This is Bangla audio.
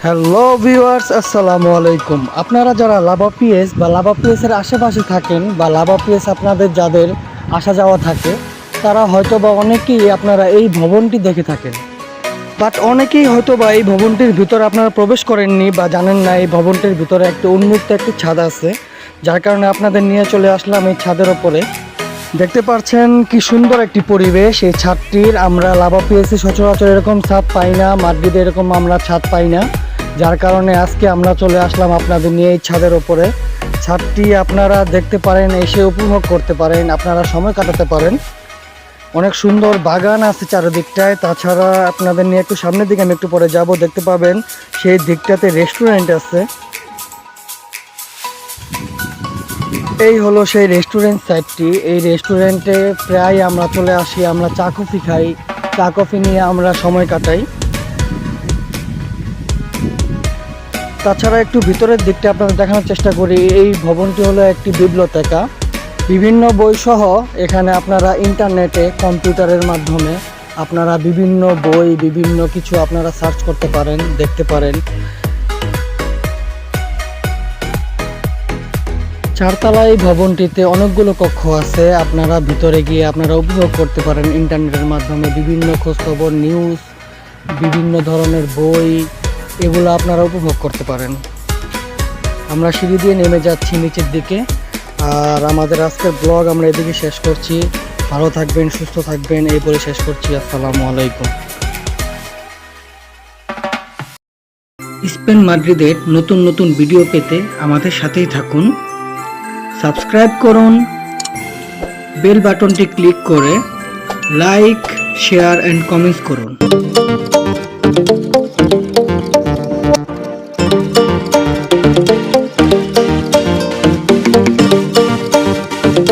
হ্যালো ভিউয়ার্স, আসসালামু আলাইকুম। আপনারা যারা লাভা পিএস বা লাভা পিএসের আশেপাশে থাকেন বা লাভা পিএস আপনাদের যাদের আসা যাওয়া থাকে, তারা হয়তো বা অনেকেই আপনারা এই ভবনটি দেখে থাকেন। বাট অনেকেই হয়তো বা এই ভবনটির ভিতরে আপনারা প্রবেশ করেননি বা জানেন না এই ভবনটির ভিতরে একটা উন্মুক্ত একটি ছাদ আছে, যার কারণে আপনাদের নিয়ে চলে আসলাম এই ছাদের ওপরে। দেখতে পাচ্ছেন কি সুন্দর একটি পরিবেশ এই ছাদটির। আমরা লাভা পিএসে সচরাচর এরকম ছাদ পাই না, মাদ্রিদে এরকম আমরা ছাদ পাই না, যার কারণে আজকে আমরা চলে আসলাম আপনাদের নিয়ে এই ছাদের ওপরে। ছাদটি আপনারা দেখতে পারেন, এসে উপভোগ করতে পারেন, আপনারা সময় কাটাতে পারেন। অনেক সুন্দর বাগান আছে চারিদিকটায়। তাছাড়া আপনাদের নিয়ে একটু সামনের দিকে আমি একটু পরে যাব, দেখতে পাবেন সেই দিকটাতে রেস্টুরেন্ট আছে। এই হলো সেই রেস্টুরেন্ট সাইডটি। এই রেস্টুরেন্টে প্রায় আমরা চলে আসি, আমরা চা কফি খাই, চা কফি নিয়ে আমরা সময় কাটাই। তাছাড়া একটু ভিতরের দিকটা আপনাদের দেখানোর চেষ্টা করি। এই ভবনটি হলো একটি বিব্লিওথেকা। বিভিন্ন বইসহ এখানে আপনারা ইন্টারনেটে কম্পিউটারের মাধ্যমে আপনারা বিভিন্ন বই, বিভিন্ন কিছু আপনারা সার্চ করতে পারেন, দেখতে পারেন। চারতলায় ভবনটিতে অনেকগুলো কক্ষ আছে। আপনারা ভিতরে গিয়ে আপনারা উপভোগ করতে পারেন ইন্টারনেটের মাধ্যমে বিভিন্ন খোঁজখবর, নিউজ, বিভিন্ন ধরনের বই, এগুলো আপনারা উপভোগ করতে পারেন। আমরা সিঁড়ি দিয়ে নেমে যাচ্ছি নিচের দিকে। আর আমাদের আজকের ব্লগ আমরা এদিকে শেষ করছি। ভালো থাকবেন, সুস্থ থাকবেন, এই বলে শেষ করছি। আসসালামু আলাইকুম। স্পেন মাদ্রিদের নতুন নতুন ভিডিও পেতে আমাদের সাথেই থাকুন। সাবস্ক্রাইব করুন, বেল বাটনটি ক্লিক করে লাইক, শেয়ার অ্যান্ড কমেন্টস করুন।